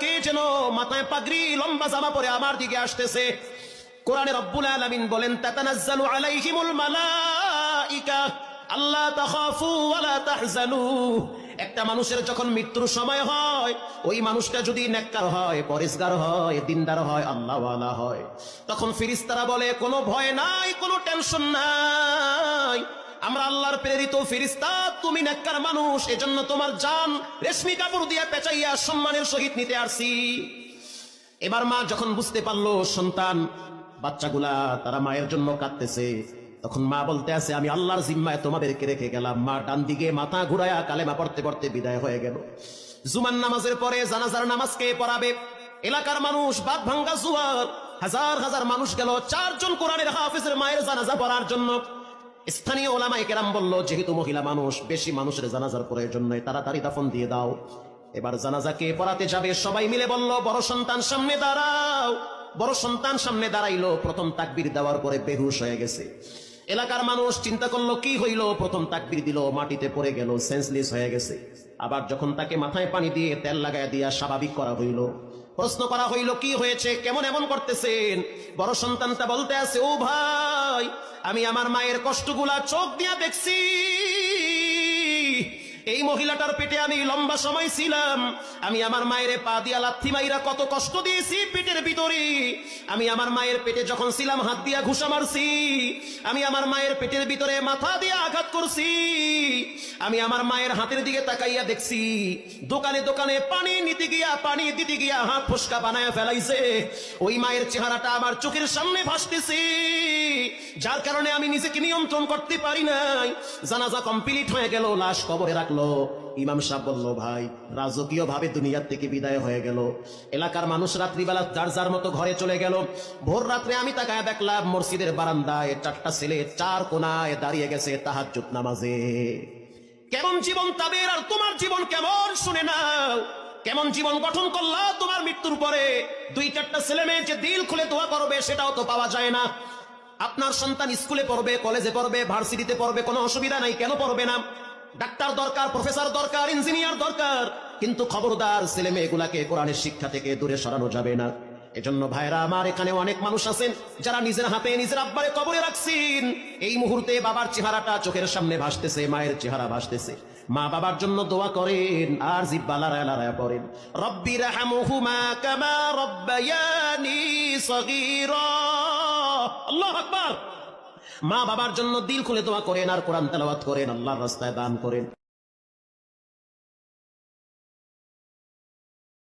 কে যেন মাথায় পাগড়ি লম্বা জামা পরে আমার দিকে আসতেছে। কোরআনে রব্বুল আলামিন বলেন, তাতানাজ্জালু আলাইহিমুল মালাইকা আল্লা তাখাফু ওয়া লা তাহজানু। একটা মানুষের যখন মৃত্যুর সময় হয়, ওই মানুষটা যদি নেককার হয়, পরেজগার হয়, দিনদার হয়, আল্লাহওয়ালা হয়, তখন ফেরেশতারা বলে কোনো ভয় নাই, কোনো টেনশন নাই, আমরা আল্লাহর প্রেরিত ফেরেশতা, তুমি নেককার মানুষ, এজন্য তোমার জান রেশমি কাপড় দিয়ে পেঁচাইয়া সম্মানের সহিত নিতে আসছি। এবার মা যখন বুঝতে পারলো সন্তান বাচ্চাগুলা তারা মায়ের জন্য কাঁদতেছে, তখন মা বলতে আছে, আমি আল্লাহর জিম্মায় তোমাদেরকে রেখে গেলাম। মা ডান দিকে মাথা ঘুরায়া কালেমা পড়তে পড়তে বিদায় হয়ে গেল। জুমার নামাজের পরে জানাজার নামাজ কে পড়াবে? এলাকার মানুষ, বাদ ভাঙ্গা জুয়ার, হাজার হাজার মানুষ গেল 4 জন কোরআনের হাফেজের মায়ের জানাজা পড়ার জন্য। স্থানীয় ওলামায়ে কেরাম বলল, যেহেতু মহিলা মানুষ, বেশি মানুষের জানাজার প্রয়োজন নয়, তাড়াতাড়ি দাফন দিয়ে দাও। এবার জানাজা কে পড়াতে যাবে? সবাই মিলে বলল, বড় সন্তান সামনে দাঁড়াও। বড় সন্তান সামনে দাঁড়াইলো, প্রথম তাকবীর দেওয়ার পরে বেহুশ হয়ে গেছে। এলাকার মানুষ চিন্তা করলো কি হইল, প্রথম তাকবীর দিল, মাটিতে পড়ে গেল, সেন্সলেস হয়ে গেছে। আবার যখন তাকে মাথায় পানি দিয়ে তেল লাগায় দিয়া স্বাভাবিক করা হইল, প্রশ্ন করা হইল কি হয়েছে, কেমন এমন করতেছেন? বড় সন্তানটা বলতে আছে, ও ভাই, আমি আমার মায়ের কষ্টগুলা চোখ দিয়া দেখছি। এই মহিলাটার পেটে আমি লম্বা সময় ছিলাম, আমি আমার মায়ের পা দিয়া লাথি মাইরা কত কষ্ট দিয়েছি পেটের ভিতরে। আমি আমার মায়ের পেটে যখন ছিলাম হাত দিয়া ঘুষা মারছি, আমি আমার মায়ের পেটের ভিতরে মাথা দিয়া আঘাত করছি। আমি আমার মায়ের হাতের দিকে তাকাইয়া দেখছি, দোকানে দোকানে পানি নিতে গিয়া, পানি দিতে গিয়া হাত ফসকা বানায়া ফেলাইছে। ওই মায়ের চেহারাটা আমার চোখের সামনে ভাসতেছে, যার কারণে আমি নিজেকে নিয়ন্ত্রণ করতে পারি নাই। জানাজা কমপ্লিট হয়ে গেল, লাশ কবরে রাখলো। ইমাম সাহেব বলল, ভাই, রাজকীয় ভাবে দুনিয়ার থেকে বিদায় হয়ে গেল। এলাকার মানুষ রাত্রিবেলা যার যার মতো ঘরে চলে গেল। ভোর রাত্রে আমি তাকায় দেখলাম মসজিদের বারান্দায় 4টা ছেলে 4 কোনায় দাঁড়িয়ে গেছে তাহাজ্জুদ নামাজে। কেমন জীবন তাদের, আর তোমার জীবন কেমন শুনে নাও। কেমন জীবন গঠন করলা তোমার মৃত্যুর পরে? 2-4টা ছেলে মেয়ে যে দিল খুলে দোয়া করবে, সেটাও তো পাওয়া যায় না। আপনার সন্তান স্কুলে পড়বে, কলেজে পড়বে, ভার্সিটিতে পড়বে, কোনো অসুবিধা নাই, কেন পড়বে না? ডাক্তার দরকার, প্রফেসর দরকার, ইঞ্জিনিয়ার দরকার, কিন্তু খবরদার ছেলে মেয়েগুলাকে কোরআনের শিক্ষা থেকে দূরে সরানো যাবে না। এজন্য ভাইরা আমার, এখানে অনেক মানুষ আছেন যারা নিজের হাতে নিজের আব্বারে কবরে রাখছেন। এই মুহূর্তে বাবার চেহারাটা চোখের সামনে ভাসতেছে, মায়ের চেহারা ভাসতেছে। মা বাবার জন্য দোয়া করেন আর জিব্বা লড়ায় লড়ায় পড়েন, রব্বিরহামহুমা কামা রব্বায়ানি সগীরা। আল্লাহু আকবার। মা বাবার জন্য দিল খুলে দোয়া করেন আর কোরআন তেলাওয়াত করেন, আল্লাহর রাস্তায় দান করেন।